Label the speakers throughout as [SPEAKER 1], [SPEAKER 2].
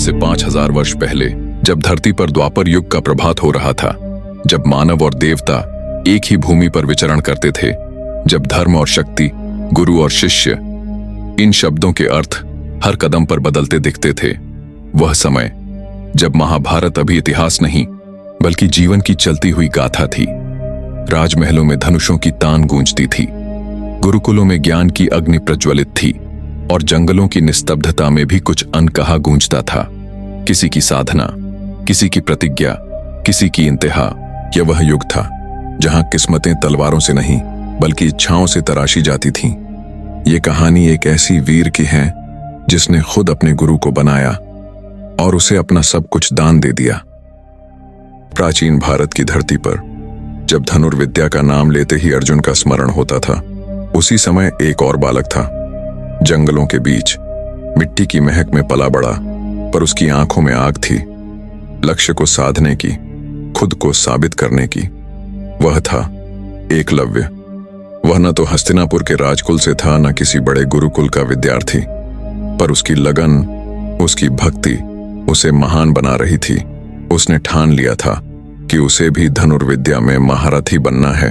[SPEAKER 1] से 5000 वर्ष पहले, जब धरती पर द्वापर युग का प्रभात हो रहा था, जब मानव और देवता एक ही भूमि पर विचरण करते थे, जब धर्म और शक्ति, गुरु और शिष्य, इन शब्दों के अर्थ हर कदम पर बदलते दिखते थे, वह समय जब महाभारत अभी इतिहास नहीं बल्कि जीवन की चलती हुई गाथा थी। राजमहलों में धनुषों की तान गूंजती थी, गुरुकुलों में ज्ञान की अग्नि प्रज्वलित थी और जंगलों की निस्तब्धता में भी कुछ अनकहा गूंजता था। किसी की साधना, किसी की प्रतिज्ञा, किसी की इंतहा। यह वह युग था जहां किस्मतें तलवारों से नहीं बल्कि इच्छाओं से तराशी जाती थीं। ये कहानी एक ऐसी वीर की है जिसने खुद अपने गुरु को बनाया और उसे अपना सब कुछ दान दे दिया। प्राचीन भारत की धरती पर जब धनुर्विद्या का नाम लेते ही अर्जुन का स्मरण होता था, उसी समय एक और बालक था, जंगलों के बीच मिट्टी की महक में पला बड़ा, पर उसकी आंखों में आग थी, लक्ष्य को साधने की, खुद को साबित करने की। वह था एकलव्य। वह न तो हस्तिनापुर के राजकुल से था, न किसी बड़े गुरुकुल का विद्यार्थी, पर उसकी लगन, उसकी भक्ति उसे महान बना रही थी। उसने ठान लिया था कि उसे भी धनुर्विद्या में महारथी बनना है,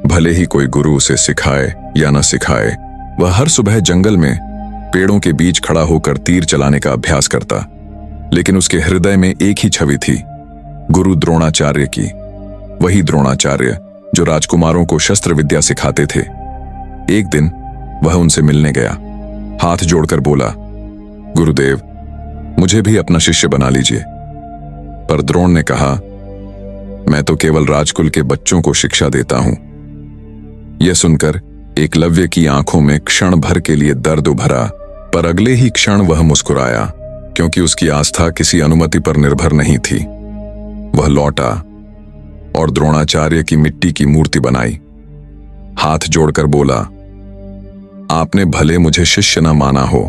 [SPEAKER 1] भले ही कोई गुरु उसे सिखाए या न सिखाए। वह हर सुबह जंगल में पेड़ों के बीच खड़ा होकर तीर चलाने का अभ्यास करता, लेकिन उसके हृदय में एक ही छवि थी, गुरु द्रोणाचार्य की। वही द्रोणाचार्य जो राजकुमारों को शस्त्र विद्या सिखाते थे। एक दिन वह उनसे मिलने गया, हाथ जोड़कर बोला, गुरुदेव, मुझे भी अपना शिष्य बना लीजिए। पर द्रोण ने कहा, मैं तो केवल राजकुल के बच्चों को शिक्षा देता हूं। यह सुनकर एकलव्य की आंखों में क्षण भर के लिए दर्द उभरा, पर अगले ही क्षण वह मुस्कुराया, क्योंकि उसकी आस्था किसी अनुमति पर निर्भर नहीं थी। वह लौटा और द्रोणाचार्य की मिट्टी की मूर्ति बनाई, हाथ जोड़कर बोला, आपने भले मुझे शिष्य न माना हो,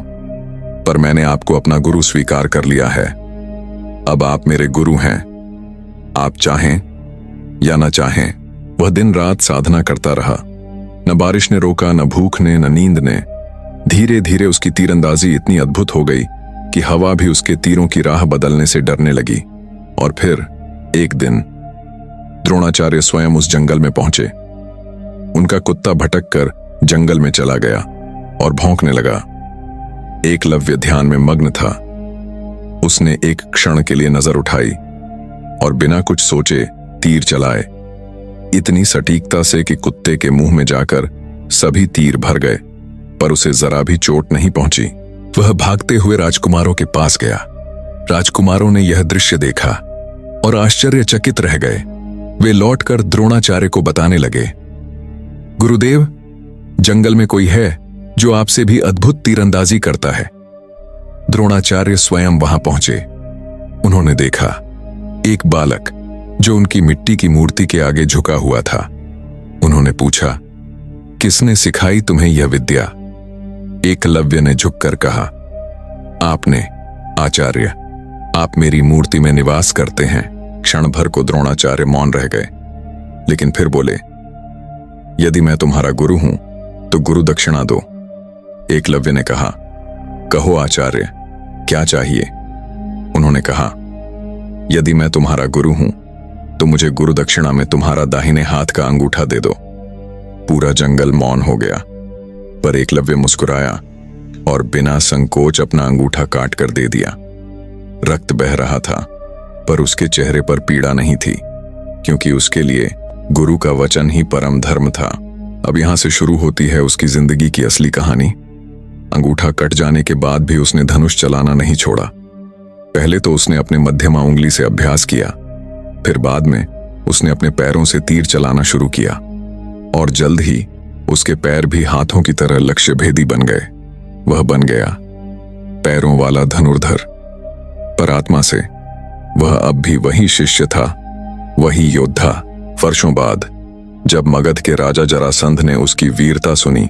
[SPEAKER 1] पर मैंने आपको अपना गुरु स्वीकार कर लिया है। अब आप मेरे गुरु हैं, आप चाहें या न चाहें। वह दिन रात साधना करता रहा, न बारिश ने रोका, न भूख ने, न नींद ने। धीरे धीरे उसकी तीरंदाजी इतनी अद्भुत हो गई कि हवा भी उसके तीरों की राह बदलने से डरने लगी। और फिर एक दिन द्रोणाचार्य स्वयं उस जंगल में पहुंचे। उनका कुत्ता भटक कर जंगल में चला गया और भौंकने लगा। एकलव्य ध्यान में मग्न था। उसने एक क्षण के लिए नजर उठाई और बिना कुछ सोचे तीर चलाए, इतनी सटीकता से कि कुत्ते के मुंह में जाकर सभी तीर भर गए, पर उसे जरा भी चोट नहीं पहुंची। वह भागते हुए राजकुमारों के पास गया। राजकुमारों ने यह दृश्य देखा और आश्चर्यचकित रह गए। वे लौटकर द्रोणाचार्य को बताने लगे, गुरुदेव, जंगल में कोई है जो आपसे भी अद्भुत तीरंदाजी करता है। द्रोणाचार्य स्वयं वहां पहुंचे। उन्होंने देखा एक बालक जो उनकी मिट्टी की मूर्ति के आगे झुका हुआ था। उन्होंने पूछा, किसने सिखाई तुम्हें यह विद्या? एकलव्य ने झुककर कहा, आपने, आचार्य। आप मेरी मूर्ति में निवास करते हैं। क्षण भर को द्रोणाचार्य मौन रह गए, लेकिन फिर बोले, यदि मैं तुम्हारा गुरु हूं तो गुरु दक्षिणा दो। एकलव्य ने कहा, कहो आचार्य, क्या चाहिए? उन्होंने कहा, यदि मैं तुम्हारा गुरु हूं तो मुझे गुरु दक्षिणा में तुम्हारा दाहिने हाथ का अंगूठा दे दो। पूरा जंगल मौन हो गया, पर एकलव्य मुस्कुराया और बिना संकोच अपना अंगूठा काट कर दे दिया। रक्त बह रहा था, पर उसके चेहरे पर पीड़ा नहीं थी, क्योंकि उसके लिए गुरु का वचन ही परम धर्म था। अब यहां से शुरू होती है उसकी जिंदगी की असली कहानी। अंगूठा कट जाने के बाद भी उसने धनुष चलाना नहीं छोड़ा। पहले तो उसने अपने मध्यमा उंगली से अभ्यास किया, फिर बाद में उसने अपने पैरों से तीर चलाना शुरू किया, और जल्द ही उसके पैर भी हाथों की तरह लक्ष्य भेदी बन गए। वह बन गया पैरों वाला धनुर्धर, पर आत्मा से वह अब भी वही शिष्य था, वही योद्धा। वर्षों बाद जब मगध के राजा जरासंध ने उसकी वीरता सुनी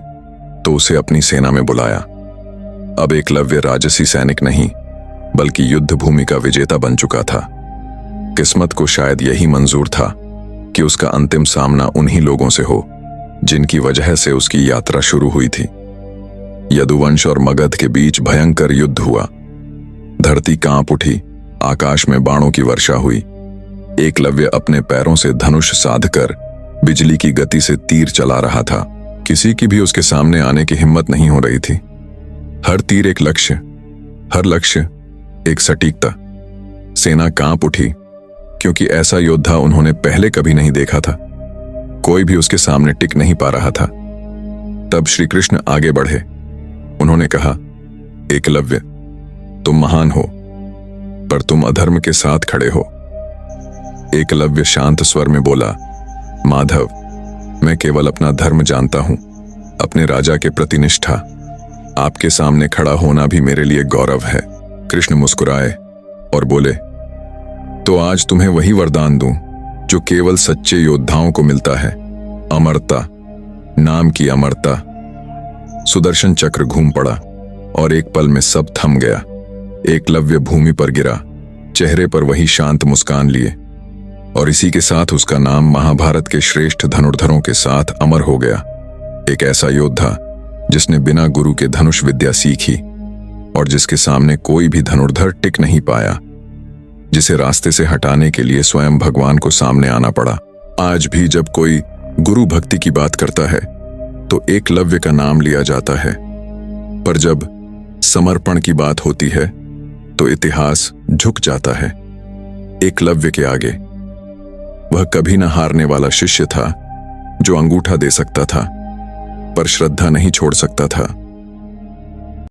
[SPEAKER 1] तो उसे अपनी सेना में बुलाया। अब एकलव्य राजसी सैनिक नहीं बल्कि युद्ध भूमि का विजेता बन चुका था। किस्मत को शायद यही मंजूर था कि उसका अंतिम सामना उन्हीं लोगों से हो जिनकी वजह से उसकी यात्रा शुरू हुई थी। यदुवंश और मगध के बीच भयंकर युद्ध हुआ। धरती कांप उठी, आकाश में बाणों की वर्षा हुई। एकलव्य अपने पैरों से धनुष साधकर बिजली की गति से तीर चला रहा था। किसी की भी उसके सामने आने की हिम्मत नहीं हो रही थी। हर तीर एक लक्ष्य, हर लक्ष्य एक सटीकता। सेना कांप उठी, क्योंकि ऐसा योद्धा उन्होंने पहले कभी नहीं देखा था। कोई भी उसके सामने टिक नहीं पा रहा था। तब श्री कृष्ण आगे बढ़े। उन्होंने कहा, एकलव्य, तुम महान हो, पर तुम अधर्म के साथ खड़े हो। एकलव्य शांत स्वर में बोला, माधव, मैं केवल अपना धर्म जानता हूं, अपने राजा के प्रति निष्ठा। आपके सामने खड़ा होना भी मेरे लिए गौरव है। कृष्ण मुस्कुराए और बोले, तो आज तुम्हें वही वरदान दूं जो केवल सच्चे योद्धाओं को मिलता है, अमरता, नाम की अमरता। सुदर्शन चक्र घूम पड़ा और एक पल में सब थम गया। एकलव्य भूमि पर गिरा, चेहरे पर वही शांत मुस्कान लिए, और इसी के साथ उसका नाम महाभारत के श्रेष्ठ धनुर्धरों के साथ अमर हो गया। एक ऐसा योद्धा जिसने बिना गुरु के धनुष विद्या सीखी और जिसके सामने कोई भी धनुर्धर टिक नहीं पाया, जिसे रास्ते से हटाने के लिए स्वयं भगवान को सामने आना पड़ा। आज भी जब कोई गुरु भक्ति की बात करता है तो एकलव्य का नाम लिया जाता है, पर जब समर्पण की बात होती है तो इतिहास झुक जाता है एकलव्य के आगे। वह कभी न हारने वाला शिष्य था, जो अंगूठा दे सकता था पर श्रद्धा नहीं छोड़ सकता था।